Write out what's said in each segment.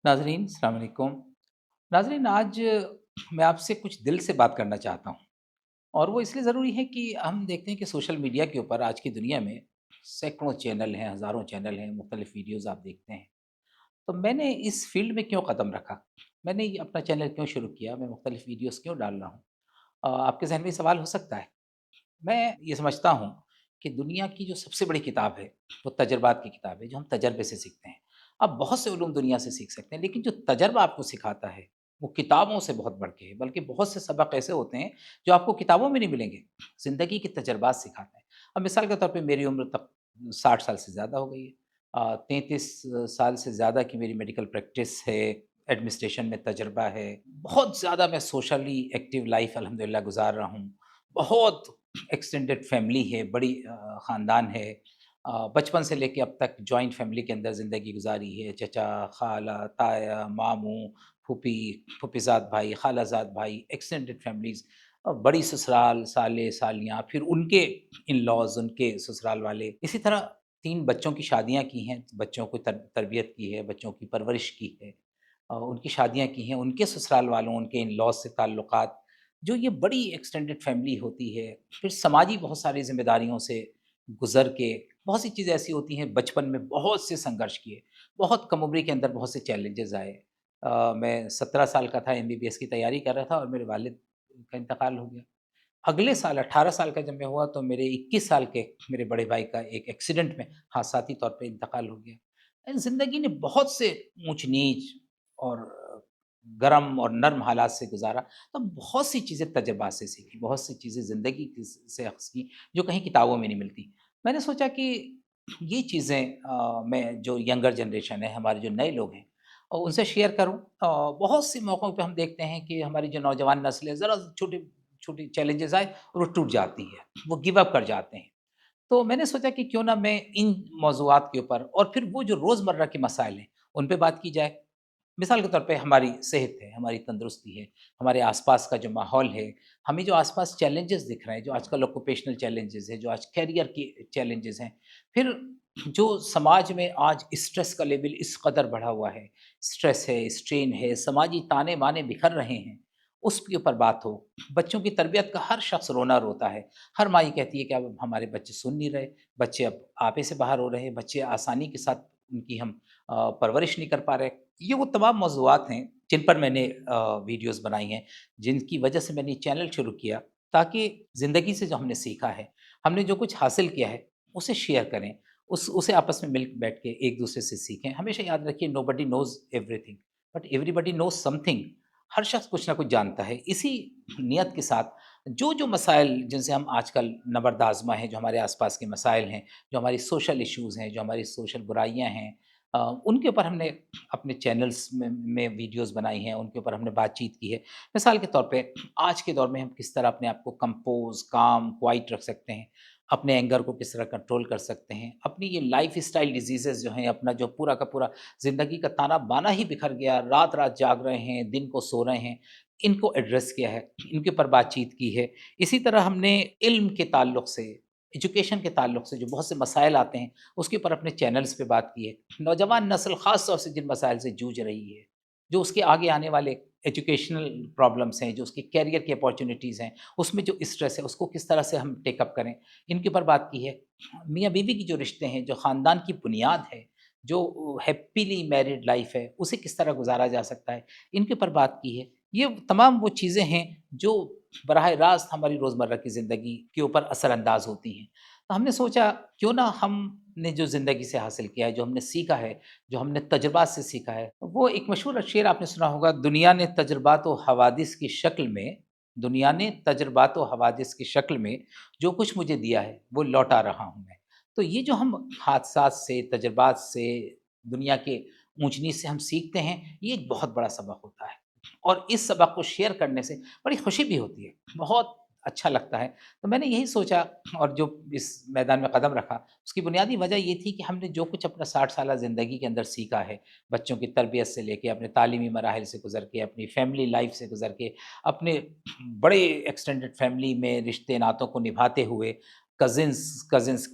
नाज़रीन अस्सलाम वालेकुम। नाज़रीन आज मैं आपसे कुछ दिल से बात करना चाहता हूँ और वो इसलिए ज़रूरी है कि हम देखते हैं कि सोशल मीडिया के ऊपर आज की दुनिया में सैकड़ों चैनल हैं, हज़ारों चैनल हैं, मुख्तलिफ़ वीडियोज़ आप देखते हैं। तो मैंने इस फ़ील्ड में क्यों कदम रखा? मैंने ये अपना चैनल क्यों शुरू किया? मैं मुख्तलिफ़ वीडियोज़ क्यों डाल रहा हूँ? आपके ज़हन में ये सवाल हो सकता है। मैं ये समझता हूँ कि दुनिया की जो सबसे बड़ी किताब है, वो तजुर्बात की किताब है, जो हम तजर्बे से सीखते हैं। आप बहुत से उलूम दुनिया से सीख सकते हैं, लेकिन जो तजर्बा आपको सिखाता है, वो किताबों से बहुत बढ़ के है, बल्कि बहुत से सबक ऐसे होते हैं, जो आपको किताबों में नहीं मिलेंगे, ज़िंदगी के तजर्बात सिखाते हैं। अब मिसाल के तौर पे मेरी उम्र तक 60 साल से ज़्यादा हो गई है। 33 साल से ज़्यादा की मेरी मेडिकल प्रैक्टिस है, एडमिनिस्ट्रेशन में तजर्बा है। बहुत ज़्यादा मैं सोशली एक्टिव लाइफ़ अल्हम्दुलिल्लाह गुज़ार रहा हूँ। बहुत एक्सटेंडेड फैमिली है, बड़ी ख़ानदान है। बचपन से लेके अब तक जॉइंट फैमिली के अंदर ज़िंदगी गुज़ारी है। चचा, खाला, ताया, मामू, फूफी, फूफीज़ाद भाई, खालाज़ाद भाई, एक्सटेंडेड फैमिलीज़, बड़ी ससुराल, साले, सालियाँ, फिर उनके इन-लॉज़, उनके ससुराल वाले। इसी तरह 3 बच्चों की शादियाँ की हैं, बच्चों को तरबियत की है, बच्चों की परवरिश की है। उनकी शादियाँ की हैं, उनके ससुराल वालों, उनके इन-लॉज़ से ताल्लुकात, जो ये बड़ी एक्सटेंडेड फैमिली होती है। फिर समाजी बहुत सारी ज़िम्मेदारियों से गुज़र के बहुत सी चीज़ें ऐसी होती हैं, बचपन में बहुत से संघर्ष किए, बहुत कम उम्री के अंदर बहुत से चैलेंजेज़ आए। मैं 17 साल का था, एमबीबीएस की तैयारी कर रहा था और मेरे वालिद का इंतकाल हो गया। अगले साल 18 साल का जब मैं हुआ तो मेरे 21 साल के मेरे बड़े भाई का एक एक्सीडेंट में हादसाती तौर पे इंतकाल हो गया। ज़िंदगी ने बहुत से ऊँच-नीच और गरम और नर्म हालात से गुज़ारा, तो बहुत सी चीज़ें तजुर्बात से सीखी, बहुत सी चीज़ें ज़िंदगी की से अख़ज़ की, जो कहीं किताबों में नहीं मिलती। मैंने सोचा कि ये चीज़ें मैं जो यंगर जनरेशन है, हमारे जो नए लोग हैं उनसे शेयर करूँ। बहुत से मौक़ों पे हम देखते हैं कि हमारी जो नौजवान नस्ल है, ज़रा छोटे छोटी चैलेंजेज़ आए और वो टूट जाती है, वो गिव अप कर जाते हैं। तो मैंने सोचा कि क्यों ना मैं इन मौज़ूआत के ऊपर और फिर वो जो रोज़मर्रा के मसाइल हैं, उन पे बात की जाए। मिसाल के तौर पे हमारी सेहत है, हमारी तंदुरुस्ती है, हमारे आस-पास का जो माहौल है, हमें जो आस-पास चैलेंजेज़ दिख रहे हैं, जो आजकल ऑक्यूपेशनल चैलेंजेज़ हैं, जो आज करियर के चैलेंजेज़ हैं, फिर जो समाज में आज स्ट्रेस का लेवल इस कदर बढ़ा हुआ है, स्ट्रेस है, स्ट्रेन है, समाजी ताने-बाने बिखर रहे हैं, उसके ऊपर बात हो। बच्चों की तरबियत का हर शख्स रोना रोता है, हर माँ ये कहती है कि अब हमारे बच्चे सुन नहीं रहे, बच्चे अब आपे से बाहर हो रहे हैं, बच्चे आसानी के साथ उनकी हम परवरिश नहीं कर पा रहे। ये वो तमाम मौज़ूआत हैं जिन पर मैंने वीडियोज़ बनाई हैं, जिनकी वजह से मैंने ये चैनल शुरू किया ताकि ज़िंदगी से जो हमने सीखा है, हमने जो कुछ हासिल किया है, उसे शेयर करें, उसे आपस में मिल बैठ के एक-दूसरे से सीखें। हमेशा याद रखिए nobody knows everything but everybody knows something. हर शख्स कुछ ना कुछ जानता है। इसी नियत के साथ जो मसाइल जिनसे हम आजकल नबर्द आज़मा हैं, जो हमारे आस-पास के मसाइल हैं, जो हमारी सोशल इश्यूज़ हैं, जो हमारी सोशल बुराइयाँ हैं, उनके ऊपर हमने अपने चैनल्स में वीडियोज़ बनाई हैं, उनके ऊपर हमने बातचीत की है। मिसाल के तौर पे आज के दौर में हम किस तरह अपने आप को कंपोज़, काम, क्वाइट रख सकते हैं, अपने एंगर को किस तरह कंट्रोल कर सकते हैं, अपनी ये लाइफ़स्टाइल डिज़ीज़ेज़ जो हैं, अपना जो पूरा का पूरा ज़िंदगी का ताना-बाना ही बिखर गया, रात-रात जाग रहे हैं, दिन को सो रहे हैं, इनको एड्रेस किया है, इनके ऊपर बातचीत की है। इसी तरह हमने इल्म के ताल्लुक से, एजुकेशन के ताल्लुक से जो बहुत से मसाइल आते हैं, उसके ऊपर अपने चैनल्स पे बात की है। नौजवान नस्ल ख़ास तौर से जिन मसाइल से जूझ रही है, जो उसके आगे आने वाले एजुकेशनल प्रॉब्लम्स हैं, जो उसकी करियर की अपॉर्च्युनिटीज़ हैं, उसमें जो स्ट्रेस है, उसको किस तरह से हम टेक अप करें, इनके ऊपर बात की है। मियाँ-बीवी की जो रिश्ते हैं, जो ख़ानदान की बुनियाद है, जो हैप्पीली मैरिड लाइफ़ है, उसे किस तरह गुज़ारा जा सकता है, इनके ऊपर बात की है। ये तमाम वो चीज़ें हैं जो बराह रास्त हमारी रोज़मर्रा की ज़िंदगी के ऊपर असरअंदाज़ होती हैं। तो हमने सोचा क्यों ना हमने जो ज़िंदगी से हासिल किया है, जो हमने सीखा है, जो हमने तजुर्बात से सीखा है, वो एक मशहूर शेर आपने सुना होगा, दुनिया ने तजुर्बात व हवादिस की शक्ल में जो कुछ मुझे दिया है, वो लौटा रहा हूँ मैं। तो ये जो हम हादसात से, तजुर्बात से, दुनिया के ऊँच-नीच से हम सीखते हैं, ये एक बहुत बड़ा सबक होता है और इस सबक को शेयर करने से बड़ी खुशी भी होती है, बहुत अच्छा लगता है। तो मैंने यही सोचा और जो इस मैदान में कदम रखा, उसकी बुनियादी वजह ये थी कि हमने जो कुछ अपना 60 साला ज़िंदगी के अंदर सीखा है, बच्चों की तरबियत से लेके, अपने तालीमी मराहिल से गुज़र के, अपनी फैमिली लाइफ़ से गुज़र के, अपने बड़े एक्सटेंडेड फैमिली में रिश्ते-नातों को निभाते हुए, कज़िन्स कज़िन्स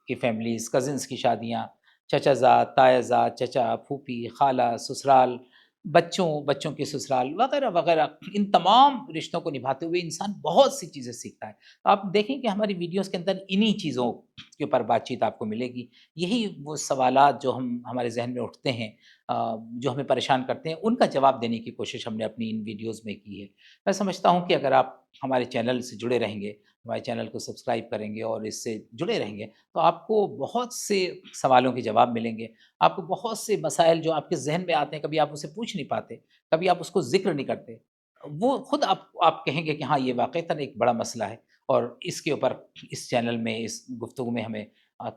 की फैमिलीज़, कज़िन्स की शादियाँ, चचाज़ाद, तायाज़ाद, चचा, फूफी, खाला, ससुराल, बच्चों के ससुराल वगैरह-वगैरह, इन तमाम रिश्तों को निभाते हुए इंसान बहुत सी चीज़ें सीखता है। तो आप देखें कि हमारी वीडियोज़ के अंदर इन्हीं चीज़ों के ऊपर बातचीत आपको मिलेगी। यही वो सवालात जो हम हमारे ज़हन में उठते हैं, जो हमें परेशान करते हैं, उनका जवाब देने की कोशिश हमने अपनी इन वीडियोज़ में की है। मैं समझता हूँ कि अगर आप हमारे चैनल से जुड़े रहेंगे, हमारे चैनल को सब्सक्राइब करेंगे और इससे जुड़े रहेंगे, तो आपको बहुत से सवालों के जवाब मिलेंगे। आपको बहुत से मसाइल जो आपके ज़हन में आते हैं, कभी आप उसे पूछ नहीं पाते, कभी आप उसको ज़िक्र नहीं करते, वो खुद आप कहेंगे कि हाँ, ये वाक़ईतन एक बड़ा मसला है और इसके ऊपर इस चैनल में, इस गुफ्तगू में हमें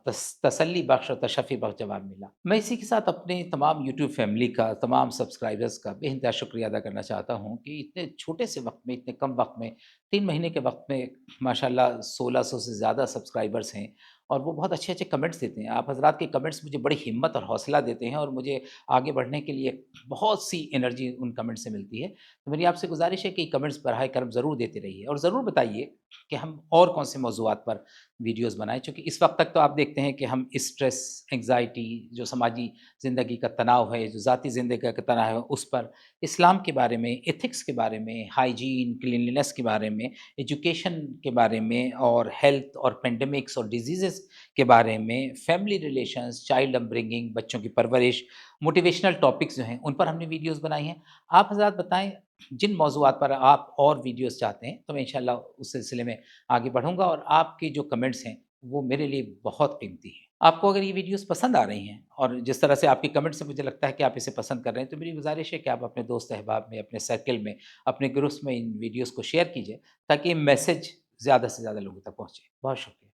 तसल्ली बख्श और तशफ़ी बख्श जवाब मिला। मैं इसी के साथ अपने तमाम यूट्यूब फ़ैमिली का, तमाम सब्सक्राइबर्स का बेइंतहा शुक्रिया अदा करना चाहता हूँ कि इतने छोटे से वक़्त में, इतने कम वक़्त में, 3 महीने के वक़्त में माशाअल्लाह 1600 से ज़्यादा सब्सक्राइबर्स हैं और वो बहुत अच्छे-अच्छे कमेंट्स देते हैं। आप हज़रात के कमेंट्स मुझे बड़ी हिम्मत और हौसला देते हैं और मुझे आगे बढ़ने के लिए बहुत सी एनर्जी उन कमेंट्स से मिलती है। तो मेरी आपसे गुज़ारिश है कि कमेंट्स बराए करम ज़रूर देते रहिए और ज़रूर बताइए कि हम और कौन से मौज़ूआत पर वीडियोज़ बनाएँ, चूँकि इस वक़्त तक तो आप देखते हैं कि हम स्ट्रेस, एंग्ज़ायटी, जो समाजी ज़िंदगी का तनाव है, जो ज़ाती ज़िंदगी का तनाव है, उस पर, इस्लाम के बारे में, एथिक्स के बारे में, हाइजीन, क्लीनलीनेस के बारे में, एजुकेशन के बारे में और हेल्थ और पेंडेमिक्स और डिज़ीज़ेज़ के बारे में, फैमिली रिलेशंस, चाइल्ड अपब्रिंगिंग, बच्चों की परवरिश, मोटिवेशनल टॉपिक्स जो हैं, उन पर हमने वीडियोज़ बनाई हैं। आप हज़रात बताएँ जिन मौज़ूआत पर आप और वीडियोज़ चाहते हैं, तो मैं इंशाअल्लाह उस सिलसिले में आगे बढ़ूँगा और आपके जो कमेंट्स हैं, वो मेरे लिए बहुत कीमती हैं। आपको अगर ये वीडियोज़ पसंद आ रही हैं और जिस तरह से आपके कमेंट से मुझे लगता है कि आप इसे पसंद कर रहे हैं, तो मेरी गुज़ारिश है कि आप अपने दोस्त अहबाब में, अपने सर्कल में, अपने ग्रुप्स में इन वीडियोज़ को शेयर कीजिए, ताकि मैसेज ज़्यादा से ज़्यादा लोगों तक पहुँचे। बहुत शुक्रिया।